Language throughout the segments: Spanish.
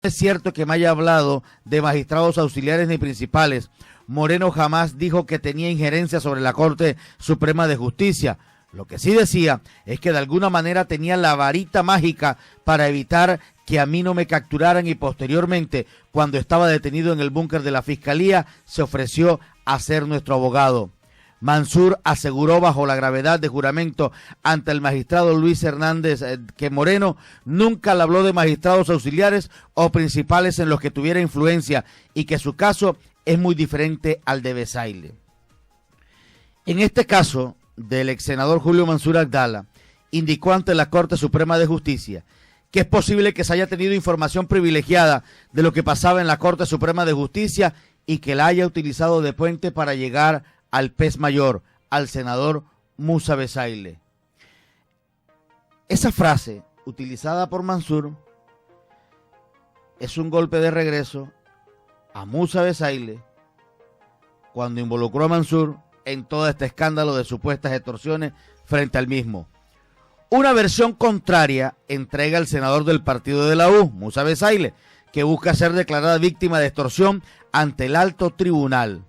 Es cierto que me haya hablado de magistrados auxiliares ni principales. Moreno jamás dijo que tenía injerencia sobre la Corte Suprema de Justicia. Lo que sí decía es que de alguna manera tenía la varita mágica para evitar que a mí no me capturaran, y posteriormente, cuando estaba detenido en el búnker de la Fiscalía, se ofreció a ser nuestro abogado. Mansur aseguró bajo la gravedad de juramento ante el magistrado Luis Hernández que Moreno nunca le habló de magistrados auxiliares o principales en los que tuviera influencia, y que su caso es muy diferente al de Besaile. En este caso del ex senador Julio Mansur Abdala, indicó ante la Corte Suprema de Justicia que es posible que se haya tenido información privilegiada de lo que pasaba en la Corte Suprema de Justicia y que la haya utilizado de puente para llegar al pez mayor, al senador Musa Besaile. Esa frase utilizada por Mansur es un golpe de regreso a Musa Besaile cuando involucró a Mansur en todo este escándalo de supuestas extorsiones frente al mismo. Una versión contraria entrega el senador del partido de la U, Musa Besaile, que busca ser declarada víctima de extorsión ante el alto tribunal,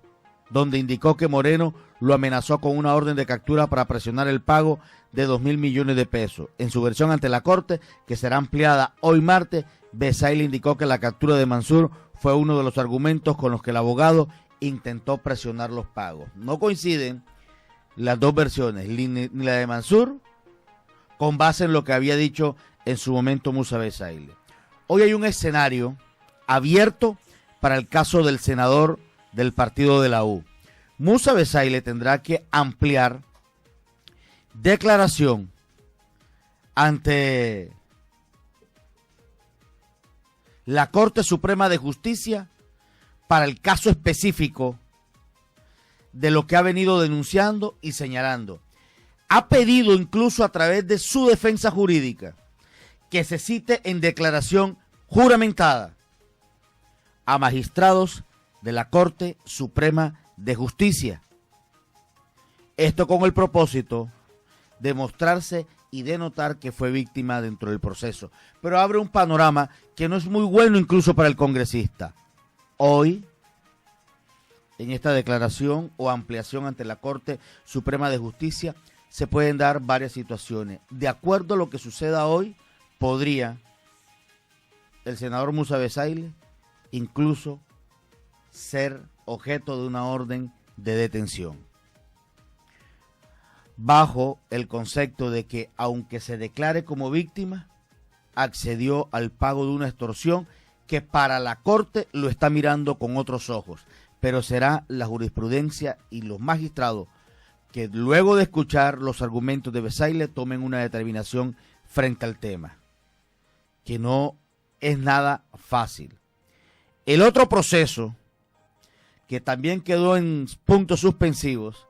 donde indicó que Moreno lo amenazó con una orden de captura para presionar el pago de 2.000 millones de pesos. En su versión ante la Corte, que será ampliada hoy martes, Besaile indicó que la captura de Mansur fue uno de los argumentos con los que el abogado intentó presionar los pagos. No coinciden las dos versiones, ni la de Mansur, con base en lo que había dicho en su momento Musa Besaile. Hoy hay un escenario abierto para el caso del senador del partido de la U. Musa Besaile tendrá que ampliar declaración ante la Corte Suprema de Justicia para el caso específico de lo que ha venido denunciando y señalando. Ha pedido incluso a través de su defensa jurídica que se cite en declaración juramentada a magistrados de la Corte Suprema de Justicia. Esto con el propósito de mostrarse y denotar que fue víctima dentro del proceso. Pero abre un panorama que no es muy bueno incluso para el congresista. Hoy, en esta declaración o ampliación ante la Corte Suprema de Justicia, se pueden dar varias situaciones. De acuerdo a lo que suceda hoy, podría el senador Musa Besaile incluso ser objeto de una orden de detención, bajo el concepto de que, aunque se declare como víctima, accedió al pago de una extorsión que para la Corte lo está mirando con otros ojos, pero será la jurisprudencia y los magistrados que luego de escuchar los argumentos de Besaile tomen una determinación frente al tema, que no es nada fácil. El otro proceso que también quedó en puntos suspensivos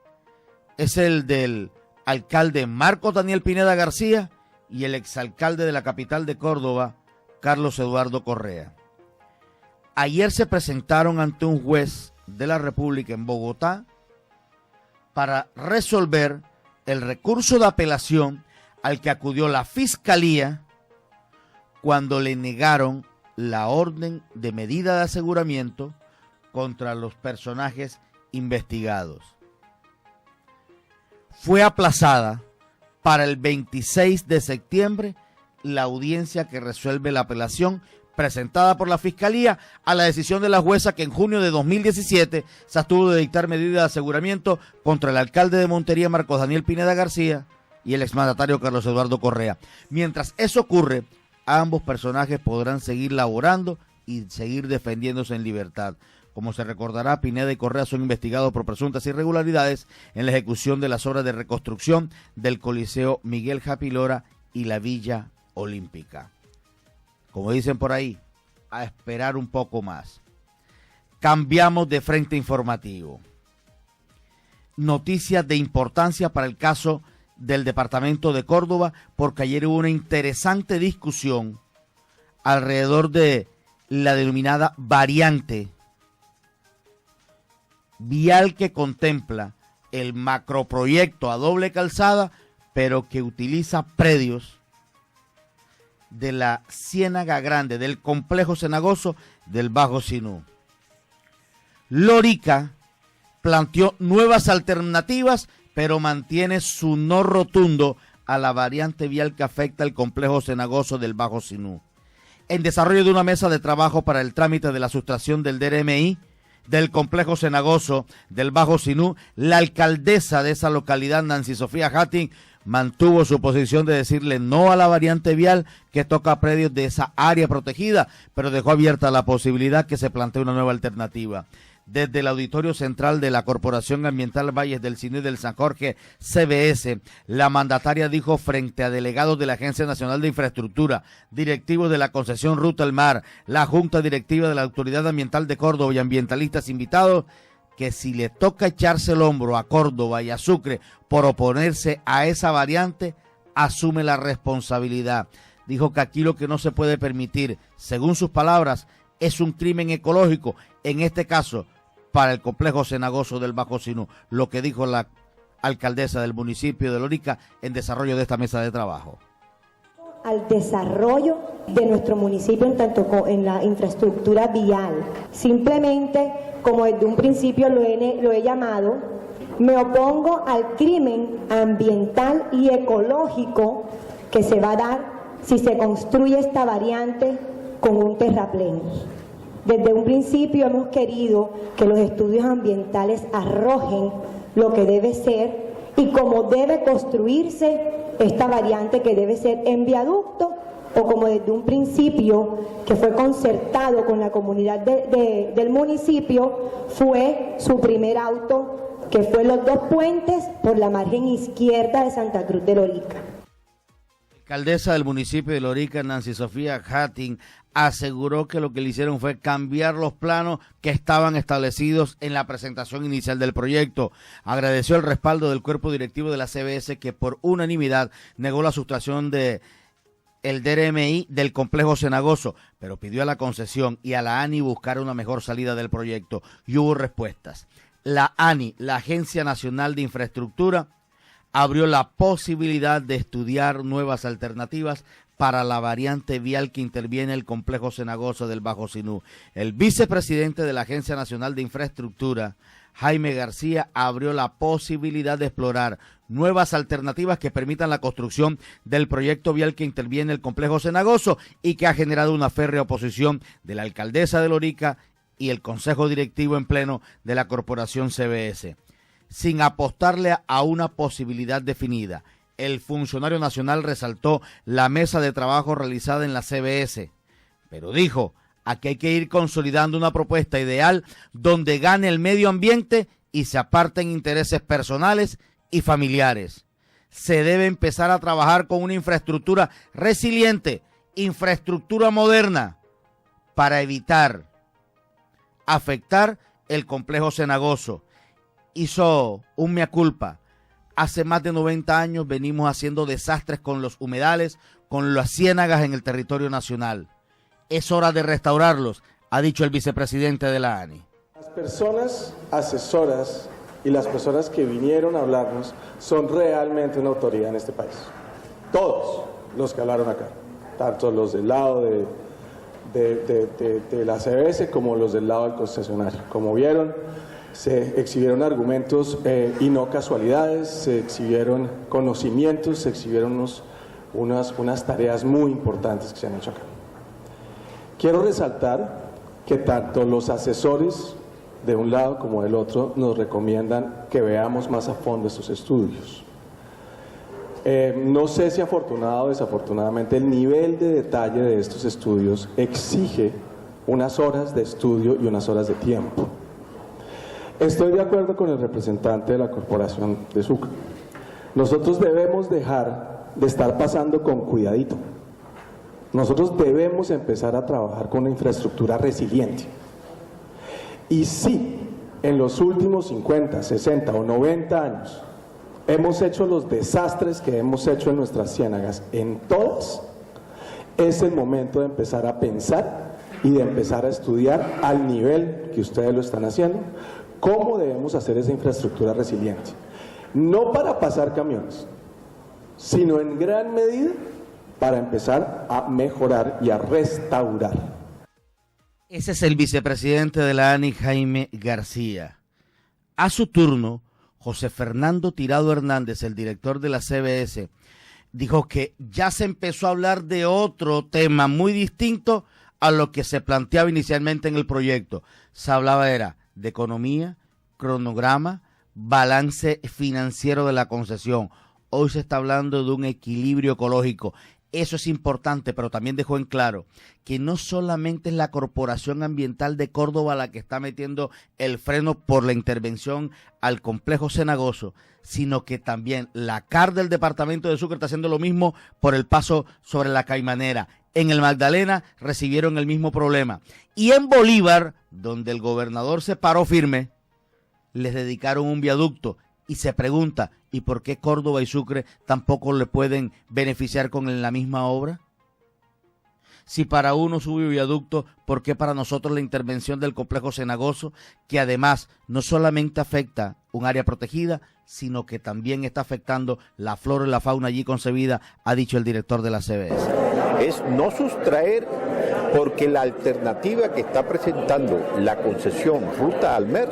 es el del alcalde Marcos Daniel Pineda García y el exalcalde de la capital de Córdoba, Carlos Eduardo Correa. Ayer se presentaron ante un juez de la República en Bogotá para resolver el recurso de apelación al que acudió la Fiscalía cuando le negaron la orden de medida de aseguramiento contra los personajes investigados. Fue aplazada para el 26 de septiembre la audiencia que resuelve la apelación presentada por la Fiscalía a la decisión de la jueza que en junio de 2017 se abstuvo de dictar medida de aseguramiento contra el alcalde de Montería, Marcos Daniel Pineda García, y el exmandatario Carlos Eduardo Correa. Mientras eso ocurre, ambos personajes podrán seguir laborando y seguir defendiéndose en libertad. Como se recordará, Pineda y Correa son investigados por presuntas irregularidades en la ejecución de las obras de reconstrucción del Coliseo Miguel Japilora y la Villa Olímpica. Como dicen por ahí, a esperar un poco más. Cambiamos de frente informativo. Noticias de importancia para el caso del departamento de Córdoba, porque ayer hubo una interesante discusión alrededor de la denominada variante vial que contempla el macroproyecto a doble calzada, pero que utiliza predios de la Ciénaga Grande, del complejo cenagoso del Bajo Sinú. Lorica planteó nuevas alternativas, pero mantiene su no rotundo a la variante vial que afecta el complejo cenagoso del Bajo Sinú. En desarrollo de una mesa de trabajo para el trámite de la sustracción del DRMI del complejo cenagoso del Bajo Sinú, la alcaldesa de esa localidad, Nancy Sofía Hatting, mantuvo su posición de decirle no a la variante vial que toca predios de esa área protegida, pero dejó abierta la posibilidad que se plantee una nueva alternativa. Desde el auditorio central de la Corporación Ambiental Valles del Sinú y del San Jorge, CBS, la mandataria dijo frente a delegados de la Agencia Nacional de Infraestructura, directivos de la concesión Ruta al Mar, la Junta Directiva de la Autoridad Ambiental de Córdoba y ambientalistas invitados, que si le toca echarse el hombro a Córdoba y a Sucre por oponerse a esa variante, asume la responsabilidad. Dijo que aquí lo que no se puede permitir, según sus palabras, es un crimen ecológico, en este caso para el complejo cenagoso del Bajo Sinú, lo que dijo la alcaldesa del municipio de Lorica en desarrollo de esta mesa de trabajo. Al desarrollo de nuestro municipio en tanto en la infraestructura vial. Simplemente, como desde un principio lo he llamado, me opongo al crimen ambiental y ecológico que se va a dar si se construye esta variante con un terraplén. Desde un principio hemos querido que los estudios ambientales arrojen lo que debe ser y cómo debe construirse esta variante, que debe ser en viaducto o como desde un principio que fue concertado con la comunidad del municipio, fue su primer auto, que fue los 2 puentes por la margen izquierda de Santa Cruz de Lorica. La alcaldesa del municipio de Lorica, Nancy Sofía Hatting, aseguró que lo que le hicieron fue cambiar los planos que estaban establecidos en la presentación inicial del proyecto. Agradeció el respaldo del cuerpo directivo de la CBS, que por unanimidad negó la sustracción de el DRMI del complejo cenagoso, pero pidió a la concesión y a la ANI buscar una mejor salida del proyecto, y hubo respuestas. La ANI, la Agencia Nacional de Infraestructura, abrió la posibilidad de estudiar nuevas alternativas para la variante vial que interviene el complejo cenagoso del Bajo Sinú. El vicepresidente de la Agencia Nacional de Infraestructura, Jaime García, abrió la posibilidad de explorar nuevas alternativas que permitan la construcción del proyecto vial que interviene el complejo cenagoso y que ha generado una férrea oposición de la alcaldesa de Lorica y el consejo directivo en pleno de la corporación CBS. Sin apostarle a una posibilidad definida, el funcionario nacional resaltó la mesa de trabajo realizada en la CBS, pero dijo: aquí hay que ir consolidando una propuesta ideal donde gane el medio ambiente y se aparten intereses personales y familiares. Se debe empezar a trabajar con una infraestructura resiliente, infraestructura moderna, para evitar afectar el complejo cenagoso. Hizo un mea culpa. Hace más de 90 años venimos haciendo desastres con los humedales, con las ciénagas en el territorio nacional. Es hora de restaurarlos, ha dicho el vicepresidente de la ANI. Las personas asesoras y las personas que vinieron a hablarnos son realmente una autoridad en este país. Todos los que hablaron acá, tanto los del lado de la CBS como los del lado del concesionario. Como vieron, se exhibieron argumentos y no casualidades, se exhibieron conocimientos, se exhibieron unas tareas muy importantes que se han hecho acá. Quiero resaltar que tanto los asesores de un lado como del otro nos recomiendan que veamos más a fondo estos estudios. No sé si afortunado o desafortunadamente el nivel de detalle de estos estudios exige unas horas de estudio y unas horas de tiempo. Estoy de acuerdo con el representante de la Corporación de Sucre. Nosotros debemos dejar de estar pasando con cuidadito. Nosotros debemos empezar a trabajar con una infraestructura resiliente. Y si en los últimos 50, 60 o 90 años hemos hecho los desastres que hemos hecho en nuestras ciénagas, en todas, es el momento de empezar a pensar y de empezar a estudiar al nivel que ustedes lo están haciendo, cómo debemos hacer esa infraestructura resiliente. No para pasar camiones, sino en gran medida para empezar a mejorar y a restaurar. Ese es el vicepresidente de la ANI, Jaime García. A su turno, José Fernando Tirado Hernández, el director de la CBS, dijo que ya se empezó a hablar de otro tema muy distinto a lo que se planteaba inicialmente en el proyecto. Se hablaba de economía, cronograma, balance financiero de la concesión. Hoy se está hablando de un equilibrio ecológico. Eso es importante, pero también dejó en claro que no solamente es la Corporación Ambiental de Córdoba la que está metiendo el freno por la intervención al complejo cenagoso, sino que también la CAR del departamento de Sucre está haciendo lo mismo por el paso sobre la Caimanera. En el Magdalena recibieron el mismo problema. Y en Bolívar, donde el gobernador se paró firme, les dedicaron un viaducto. Y se pregunta, ¿y por qué Córdoba y Sucre tampoco le pueden beneficiar con la misma obra? Si para uno sube viaducto, ¿por qué para nosotros la intervención del complejo cenagoso, que además no solamente afecta un área protegida, sino que también está afectando la flora y la fauna allí concebida, ha dicho el director de la CBS? Es no sustraer, porque la alternativa que está presentando la concesión Ruta Almer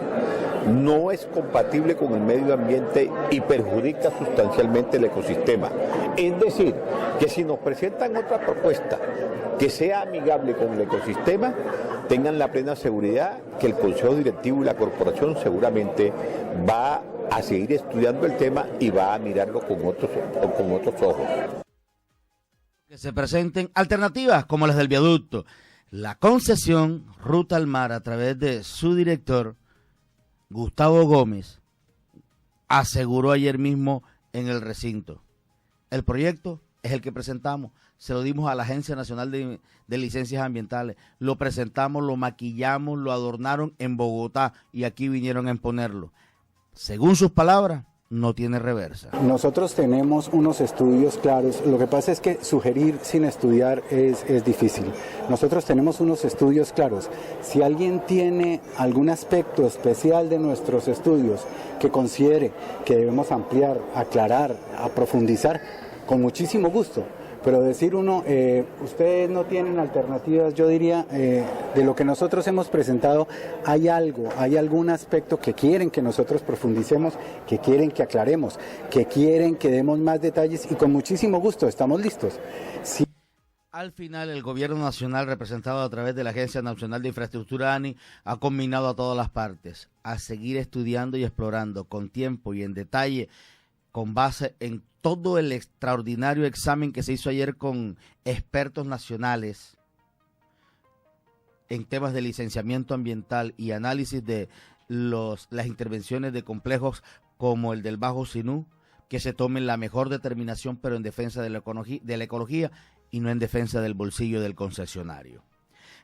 no es compatible con el medio ambiente y perjudica sustancialmente el ecosistema. Es decir, que si nos presentan otra propuesta que sea amigable con el ecosistema, tengan la plena seguridad que el Consejo Directivo y la Corporación seguramente va a seguir estudiando el tema y va a mirarlo con otros ojos. Que se presenten alternativas como las del viaducto. La concesión Ruta al Mar, a través de su director, Gustavo Gómez, aseguró ayer mismo en el recinto: el proyecto es el que presentamos, se lo dimos a la Agencia Nacional de Licencias Ambientales, lo presentamos, lo maquillamos, lo adornaron en Bogotá y aquí vinieron a imponerlo. Según sus palabras, no tiene reversa. Nosotros tenemos unos estudios claros. Lo que pasa es que sugerir sin estudiar es difícil. Nosotros tenemos unos estudios claros. Si alguien tiene algún aspecto especial de nuestros estudios que considere que debemos ampliar, aclarar, a profundizar, con muchísimo gusto. Pero decir uno, ustedes no tienen alternativas, yo diría, de lo que nosotros hemos presentado, hay algún aspecto que quieren que nosotros profundicemos, que quieren que aclaremos, que quieren que demos más detalles, y con muchísimo gusto estamos listos. Sí. Al final, el gobierno nacional, representado a través de la Agencia Nacional de Infraestructura, ANI, ha combinado a todas las partes a seguir estudiando y explorando con tiempo y en detalle, con base en todo el extraordinario examen que se hizo ayer con expertos nacionales en temas de licenciamiento ambiental y análisis de las intervenciones de complejos como el del Bajo Sinú, que se tome la mejor determinación, pero en defensa de la ecología y no en defensa del bolsillo del concesionario.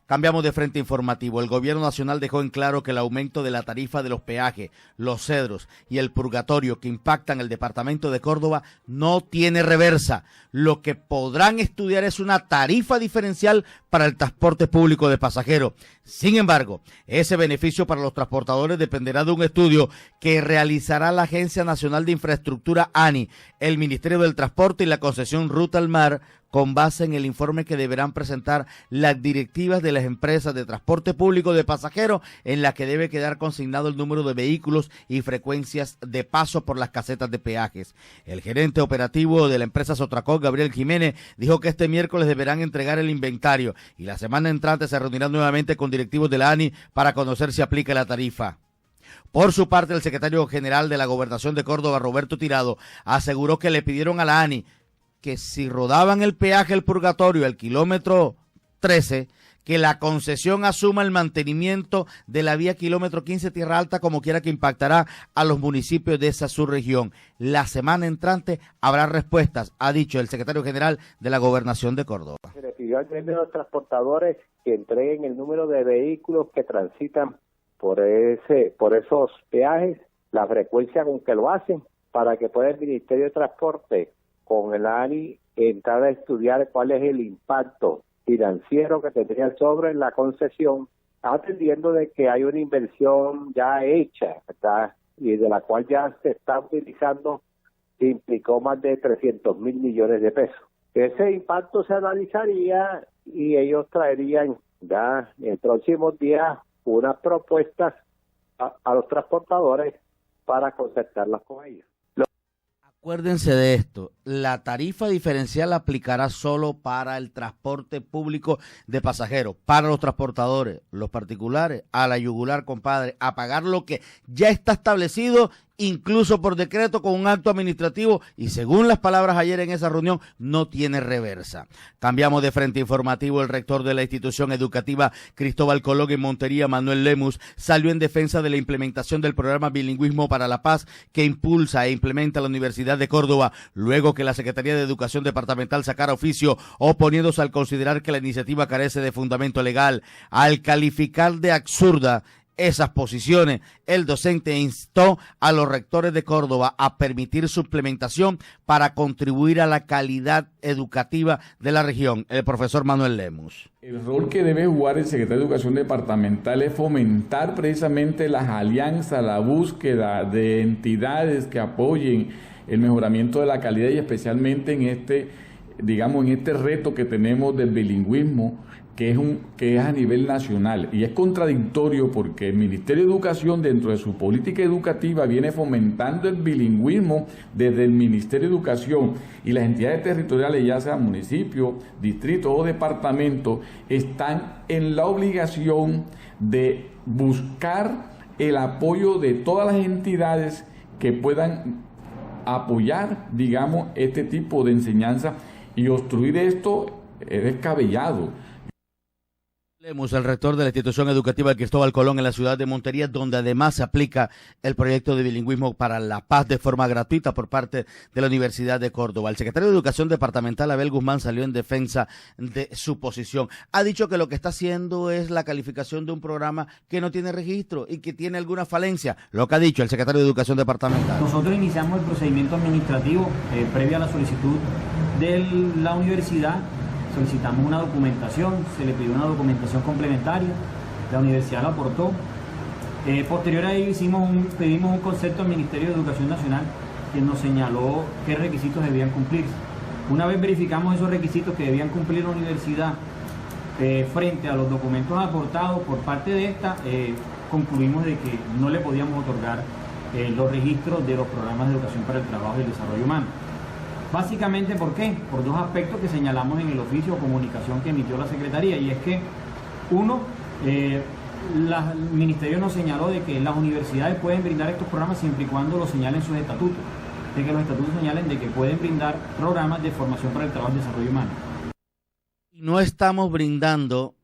Cambiamos de frente informativo. El gobierno nacional dejó en claro que el aumento de la tarifa de los peajes, los cedros y el purgatorio que impactan el departamento de Córdoba no tiene reversa. Lo que podrán estudiar es una tarifa diferencial para el transporte público de pasajeros. Sin embargo, ese beneficio para los transportadores dependerá de un estudio que realizará la Agencia Nacional de Infraestructura, ANI, el Ministerio del Transporte y la concesión Ruta al Mar, con base en el informe que deberán presentar las directivas de las empresas de transporte público de pasajeros, en la que debe quedar consignado el número de vehículos y frecuencias de paso por las casetas de peajes. El gerente operativo de la empresa Sotracol, Gabriel Jiménez, dijo que este miércoles deberán entregar el inventario y la semana entrante se reunirán nuevamente con directivos de la ANI para conocer si aplica la tarifa. Por su parte, el secretario general de la Gobernación de Córdoba, Roberto Tirado, aseguró que le pidieron a la ANI que si rodaban el peaje El Purgatorio al kilómetro 13, que la concesión asuma el mantenimiento de la vía kilómetro 15 Tierra Alta, como quiera, que impactará a los municipios de esa subregión. La semana entrante habrá respuestas, ha dicho el secretario general de la Gobernación de Córdoba. Se le pidió al gremio de los transportadores que entreguen el número de vehículos que transitan por esos peajes, la frecuencia con que lo hacen, para que pueda el Ministerio de Transporte con el ANI entrar a estudiar cuál es el impacto financiero que tendría sobre la concesión, atendiendo de que hay una inversión ya hecha, ¿verdad? Y de la cual ya se está utilizando, implicó más de 300.000 millones de pesos. Ese impacto se analizaría y ellos traerían ya en próximos días unas propuestas a los transportadores para concertarlas con ellos. Acuérdense de esto, la tarifa diferencial aplicará solo para el transporte público de pasajeros, para los transportadores, los particulares, a la yugular, compadre, a pagar lo que ya está establecido, incluso por decreto con un acto administrativo, y según las palabras ayer en esa reunión, no tiene reversa. Cambiamos de frente informativo. El rector de la institución educativa Cristóbal Colón en Montería, Manuel Lemus, salió en defensa de la implementación del programa Bilingüismo para la Paz que impulsa e implementa la Universidad de Córdoba, luego que la Secretaría de Educación Departamental sacara oficio oponiéndose al considerar que la iniciativa carece de fundamento legal. Al calificar de absurda esas posiciones, el docente instó a los rectores de Córdoba a permitir su implementación para contribuir a la calidad educativa de la región. El profesor Manuel Lemus. El rol que debe jugar el secretario de Educación Departamental es fomentar precisamente las alianzas, la búsqueda de entidades que apoyen el mejoramiento de la calidad y especialmente en este reto que tenemos del bilingüismo, que es a nivel nacional, y es contradictorio porque el Ministerio de Educación, dentro de su política educativa, viene fomentando el bilingüismo desde el Ministerio de Educación, y las entidades territoriales, ya sea municipio, distrito o departamento, están en la obligación de buscar el apoyo de todas las entidades que puedan apoyar, digamos, este tipo de enseñanza, y obstruir esto es descabellado. Lemus, el rector de la institución educativa Cristóbal Colón en la ciudad de Montería, donde además se aplica el proyecto de bilingüismo para la paz de forma gratuita por parte de la Universidad de Córdoba. El secretario de Educación Departamental, Abel Guzmán, salió en defensa de su posición. Ha dicho que lo que está haciendo es la calificación de un programa que no tiene registro y que tiene alguna falencia, lo que ha dicho el secretario de Educación Departamental. Nosotros iniciamos el procedimiento administrativo previo a la solicitud de la universidad. Solicitamos una documentación, se le pidió una documentación complementaria, la universidad la aportó. Posterior a ello pedimos un concepto al Ministerio de Educación Nacional que nos señaló qué requisitos debían cumplirse. Una vez verificamos esos requisitos que debían cumplir la universidad frente a los documentos aportados por parte de esta, concluimos de que no le podíamos otorgar los registros de los programas de educación para el trabajo y el desarrollo humano. Básicamente, ¿por qué? Por dos aspectos que señalamos en el oficio o comunicación que emitió la Secretaría, y es que, uno, el Ministerio nos señaló de que las universidades pueden brindar estos programas siempre y cuando lo señalen sus estatutos, de que los estatutos señalen de que pueden brindar programas de formación para el trabajo y desarrollo humano. No estamos brindando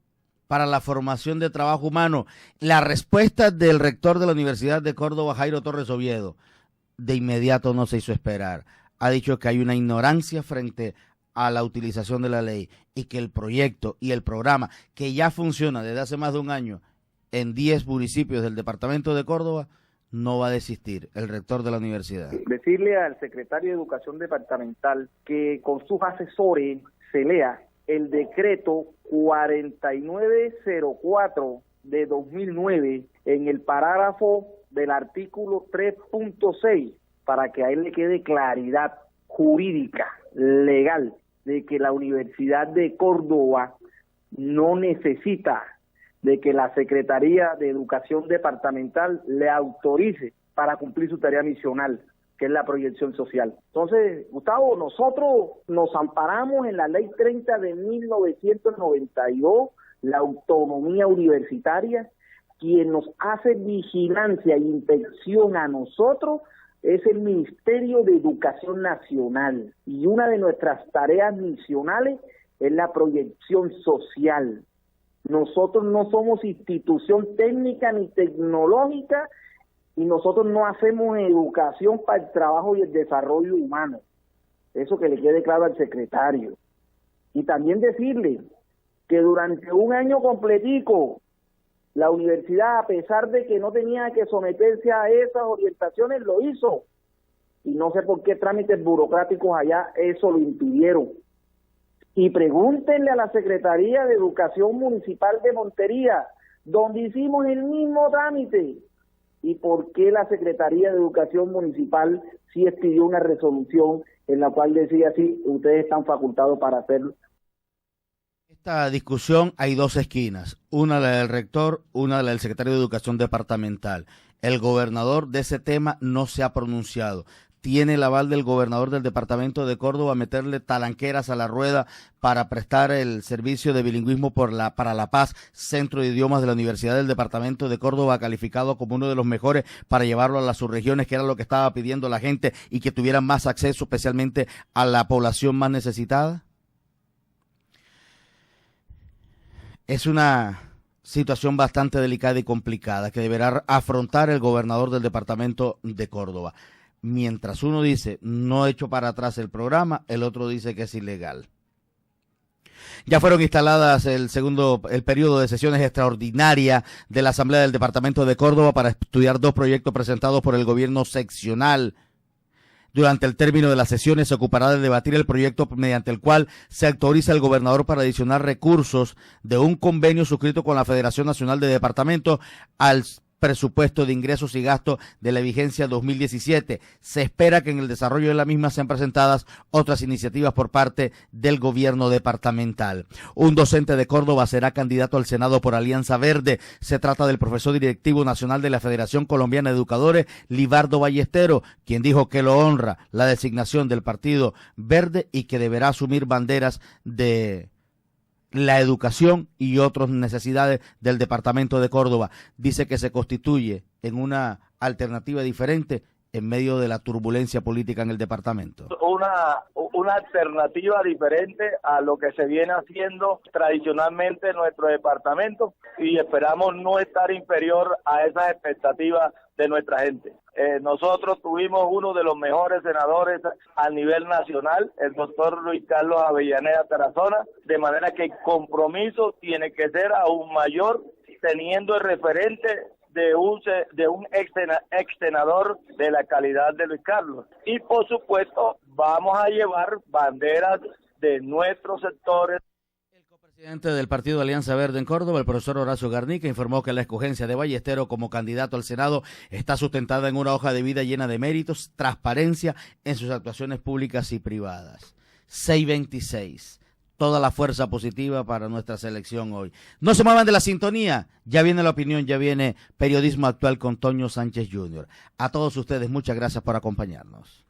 para la formación de trabajo humano. La respuesta del rector de la Universidad de Córdoba, Jairo Torres Oviedo, de inmediato no se hizo esperar. Ha dicho que hay una ignorancia frente a la utilización de la ley y que el proyecto y el programa que ya funciona desde hace más de un año en 10 municipios del departamento de Córdoba no va a desistir, el rector de la universidad. Decirle al secretario de Educación Departamental que con sus asesores se lea el decreto 4904 de 2009 en el parágrafo del artículo 3.6 para que a él le quede claridad jurídica, legal, de que la Universidad de Córdoba no necesita de que la Secretaría de Educación Departamental le autorice para cumplir su tarea misional, que es la proyección social. Entonces, Gustavo, nosotros nos amparamos en la Ley 30 de 1992, la autonomía universitaria. Quien nos hace vigilancia e inspección a nosotros es el Ministerio de Educación Nacional, y una de nuestras tareas misionales es la proyección social. Nosotros no somos institución técnica ni tecnológica, y nosotros no hacemos educación para el trabajo y el desarrollo humano. Eso que le quede claro al secretario. Y también decirle que durante un año completico, la universidad, a pesar de que no tenía que someterse a esas orientaciones, lo hizo. Y no sé por qué trámites burocráticos allá eso lo impidieron. Y pregúntenle a la Secretaría de Educación Municipal de Montería, donde hicimos el mismo trámite. y por qué la Secretaría de Educación Municipal sí expidió una resolución en la cual decía sí, ustedes están facultados para hacerlo. Esta discusión hay dos esquinas, una la del rector, una la del secretario de Educación departamental. El gobernador de ese tema no se ha pronunciado. Tiene el aval del gobernador del departamento de Córdoba a meterle talanqueras a la rueda para prestar el servicio de bilingüismo para la paz, centro de idiomas de la Universidad del departamento de Córdoba, calificado como uno de los mejores para llevarlo a las subregiones, que era lo que estaba pidiendo la gente, y que tuvieran más acceso, especialmente a la población más necesitada. Es una situación bastante delicada y complicada que deberá afrontar el gobernador del departamento de Córdoba. Mientras uno dice no echo para atrás el programa, el otro dice que es ilegal. Ya fueron instaladas el periodo de sesiones extraordinaria de la Asamblea del Departamento de Córdoba para estudiar dos proyectos presentados por el gobierno seccional. Durante el término de las sesiones se ocupará de debatir el proyecto mediante el cual se autoriza al gobernador para adicionar recursos de un convenio suscrito con la Federación Nacional de Departamentos al presupuesto de ingresos y gastos de la vigencia 2017. Se espera que en el desarrollo de la misma sean presentadas otras iniciativas por parte del gobierno departamental. Un docente de Córdoba será candidato al Senado por Alianza Verde. Se trata del profesor directivo nacional de la Federación Colombiana de Educadores, Libardo Ballestero, quien dijo que lo honra la designación del Partido Verde y que deberá asumir banderas de la educación y otras necesidades del departamento de Córdoba. Dice que se constituye en una alternativa diferente en medio de la turbulencia política en el departamento. Una alternativa diferente a lo que se viene haciendo tradicionalmente en nuestro departamento, y esperamos no estar inferior a esas expectativas de nuestra gente. Nosotros tuvimos uno de los mejores senadores a nivel nacional, el doctor Luis Carlos Avellaneda Tarazona, de manera que el compromiso tiene que ser aún mayor, teniendo el referente de un ex senador de la calidad de Luis Carlos. Y por supuesto vamos a llevar banderas de nuestros sectores. El presidente del Partido Alianza Verde en Córdoba, el profesor Horacio Garnica, informó que la escogencia de Ballestero como candidato al Senado está sustentada en una hoja de vida llena de méritos, transparencia en sus actuaciones públicas y privadas. 626. Toda la fuerza positiva para nuestra selección hoy. No se muevan de la sintonía. Ya viene la opinión, ya viene Periodismo Actual con Toño Sánchez Jr. A todos ustedes, muchas gracias por acompañarnos.